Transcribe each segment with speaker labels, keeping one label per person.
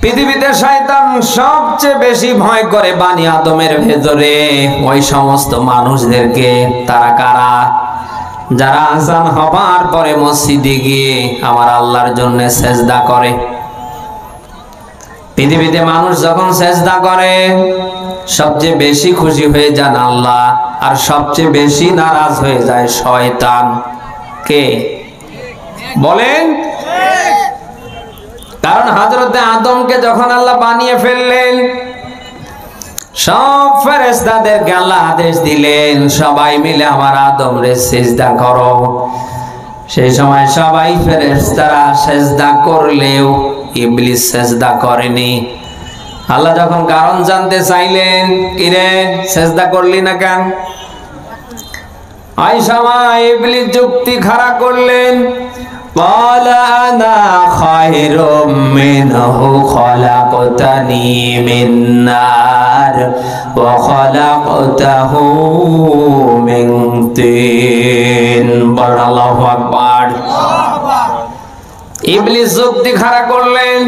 Speaker 1: পৃথিবীতে শয়তান সবচেয়ে বেশি ভয় করে বানি আদমের ভেতরে ওই সমস্ত মানুষদেরকে। তারা কারা? যারা আযান হবার পরে মসজিদে গিয়ে আমার আল্লাহর জন্য সেজদা করে। পৃথিবীতে মানুষ যখন সেজদা করে সবচেয়ে বেশি খুশি হয়ে যান আল্লাহ, আর সবচেয়ে বেশি নারাজ হয়ে যায় শয়তান। কে বলেন? কারণ হযরতে আদমকে যখন আল্লাহ বানিয়ে ফেললেন, সব ফেরেশতাদেরকে আল্লাহ আদেশ দিলেন সবাই মিলে আমার আদমরে সিজদা করো। সেই সময় সবাই ফেরেশতারা সিজদা করলেও ইবলিস সিজদা করেনি। আল্লাহ যখন কারণ জানতে চাইলেন, কিরে সিজদা করলি না কেন? ওই সময় ইবলিস যুক্তি খাড়া করলেন, قال أنا خير منه خلقتني من نار وخلقته من طين। আল্লাহু আকবার। ইবলিস যুক্তি খাড়া করলেন,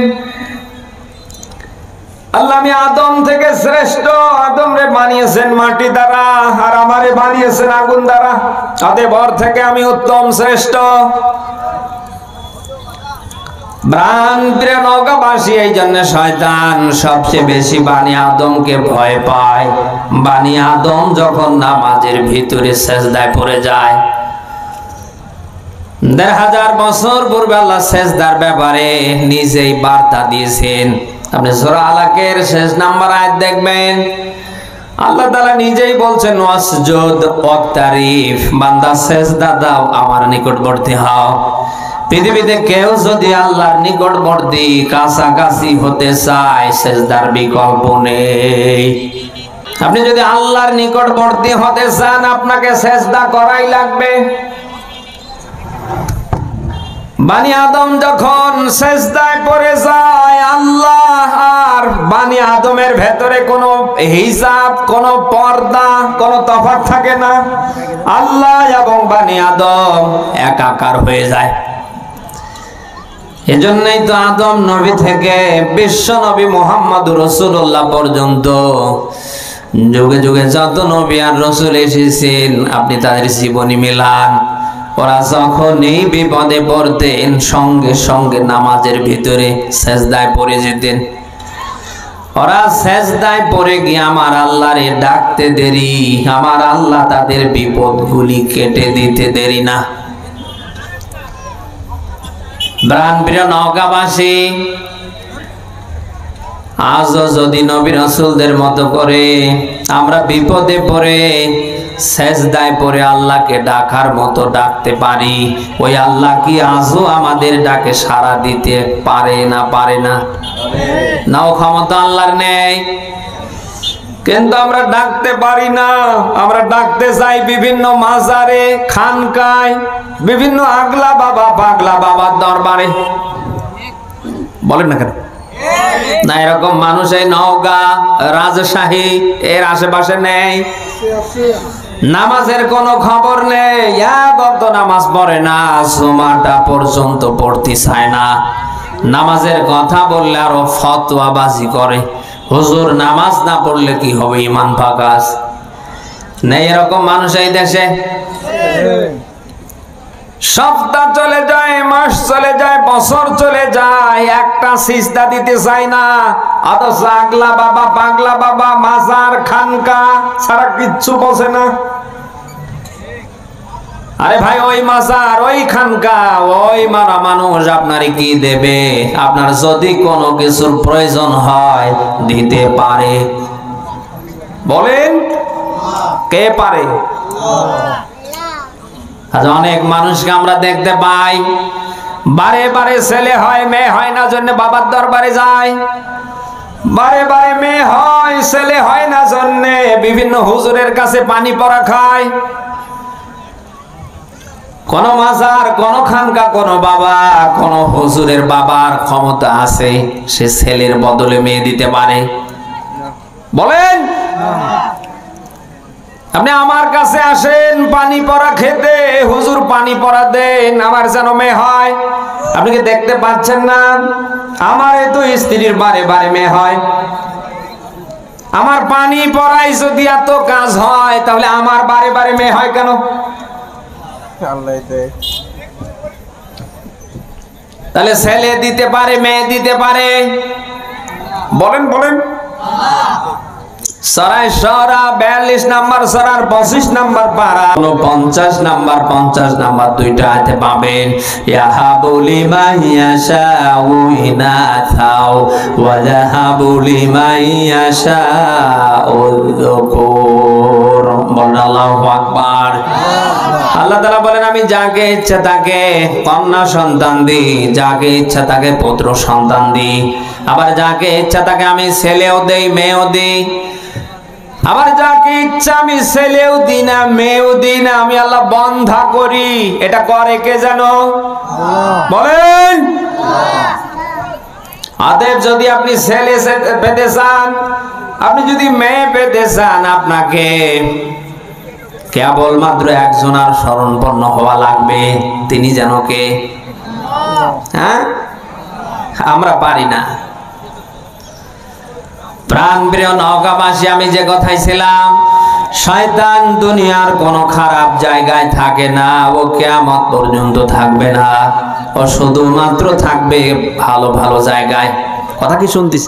Speaker 1: আল্লাহ আমি আদম থেকে শ্রেষ্ঠ। আদমরে বানিয়েছেন মাটি দ্বারা আর আমারে বানিয়েছেন আগুন দ্বারা, অতএব ওর থেকে আমি উত্তম শ্রেষ্ঠ। প্রাণপ্রিয় নৌকাবাসী, এই জন্য শয়তান সবচেয়ে বেশি বানি আদমকে ভয় পায়। বানি আদম যখন নামাজের ভিতরে সেজদায় পড়ে যায়, ১৫০০ বছর পূর্বে আল্লাহ সেজদার ব্যাপারে নিজেই বার্তা দিয়েছেন। আপনি সূরা আলাকের শেষ নাম্বার আয়াত দেখবেন, আল্লাহ তাআলা নিজেই বলছেন ওয়াসজুদ ওয়াক্তারিফ, বান্দা সেজদা দাও, আমার নিকটবর্তী হও। পৃথিবীতে কেউ যদি আল্লাহর নিকটবর্তী কাছাকাছি হতে চায়, সেজদার বিকল্প নেই। আপনি যদি আল্লাহর নিকটবর্তী হতে চান, আপনাকে সেজদা করাই লাগবে। বানি আদম যখন সেজদায় পড়ে যায়, আল্লাহ আর বানি আদমের ভেতরে কোনো হিসাব, কোনো পর্দা, কোনো তফাৎ থাকে না। আল্লাহ এবং বানি আদম একাকার হয়ে যায়। এজন্যই তো আদম নবী থেকে বিশ্ব নবী মুহাম্মদুর রাসূলুল্লাহ পর্যন্ত যুগে যুগে যত নবী আর রাসূল এসেছেন, আপনি তাদের জীবনী মিলান, ওরা যখন এই বিপদে পড়তেন সঙ্গে সঙ্গে নামাজের ভিতরে সেজদায় পড়ে যেতেন। ওরা সেজদায় পড়ে গিয়ে আমার আল্লাহরে ডাকতে দেরি, আমার আল্লাহ তাদের বিপদগুলি কেটে দিতে দেরি না। প্রাণপ্রিয় নৌকাবাসী, আজও যদি নবী রাসূলদের মতো করে আমরা বিপদে পড়ে সেজদায় পড়ে আল্লাহকে ডাকার মতো ডাকতে পারি, ওই আল্লাহ কি আজও আমাদের ডাকে সাড়া দিতে পারে না? পারে না? নাও ক্ষমতা আল্লাহর নেই, কিন্তু আমরা ডাকতে পারি না। আমরা ডাকতে যাই বিভিন্ন মাজারে, খানকায়, বিভিন্ন আগলা বাবা পাগলা বাবার দরবারে। বলেন না কেন? না, এরকম মানুষ এই নওগাঁ, রাজশাহী এর আশেপাশে নেই। নামাজের কোনো খবর নেই, এক ওয়াক্ত নামাজ পড়ে না, জুমাটা পর্যন্ত পড়তে চায় না। নামাজের কথা বললে আরো ফতোয়াবাজি করে, হুজুর নামাজ না পড়লে কি হবে, ঈমান ফাঁকাস। নেই এরকম মানুষ এই দেশে? সপ্তাহ চলে যায়, মাস চলে যায়, বছর চলে যায়, একটা সিজদা দিতে চায় না। অথচ আগলা বাবা পাগলা বাবা মাজার খানকা ছাড়া কিচ্ছু বোঝে না। আরে ভাই, ওই মাজার, ওই খানকা, ওই মারা মানুষ আপনারে কি দেবে? আপনার যদি কোনো কিছুর প্রয়োজন হয় দিতে পারে। বলেন কে পারে? আজ অনেক মানুষকে আমরা দেখতে পাই বারে বারে ছেলে হয় মেয়ে হয় না জন্য বাবার দরবারে যায়, বারে বারে মেয়ে হয় ছেলে হয় না জন্য বিভিন্ন হুজুরের কাছে পানি পড়া খায়। কোন মাজার, কোন খানকা, কোন বাবা, কোন হুজুরের বাবার ক্ষমতা আছে সে ছেলের বদলে মেয়ে দিতে পারে? বলেন। আপনি আমার কাছে আসেন পানি পড়া খেতে, হুজুর পানি পড়া দেন, আমার যেন মেয়ে হয়। আপনি কি দেখতে পাচ্ছেন না? আমার তো স্ত্রীর বারে বারে মেয়ে হয়। আমার পানি পড়াই যদি এত কাজ হয়, তাহলে আমার বারে বারে মেয়ে হয় কেন? তাহলে ছেলে দিতে পারে, মেয়ে দিতে পারে। বলেন বলেন। সরাই সরা 42 নাম্বার সরার 25 নাম্বার পারা 50 নাম্বার দুইটা আয়াতে পাবেন। ইয়াহাবু লিমান ইয়াশাউ ইনাথাও ওয়া ইয়াহাবু লিমান ইয়াশাউ যুকুর। বলেন আল্লাহু আকবার। আল্লাহ তাআলা বলেন, আমি যাকে ইচ্ছা তাকে কন্যা সন্তান দিই, যাকে ইচ্ছা তাকে পুত্র সন্তান দিই। আবার যাকে ইচ্ছা তাকে আমি ছেলেও দেই, মেয়েও দিই। আবার যাকে ইচ্ছা আমি ছেলেও দিই না, মেয়েও দিই না, আমি আল্লাহ বন্ধা করি। এটা করে কে জানো? বলেন। অতএব যদি আপনি ছেলে পেতে চান, আপনি যদি মেয়ে পেতে চান, আপনাকে কেবলমাত্র একজনের শরণাপন্ন হওয়া লাগবে। তিনি যেন কে? হ্যাঁ, আমরা পারি না। প্রাণপ্রিয় নওগাঁবাসী, আমি যে কথাই ছিলাম, শয়তান দুনিয়ার কোনো খারাপ জায়গায় থাকে না, ও কিয়ামত পর্যন্ত থাকবে না। ও শুধুমাত্র থাকবে ভালো ভালো জায়গায়। কথা কি শুনতিস?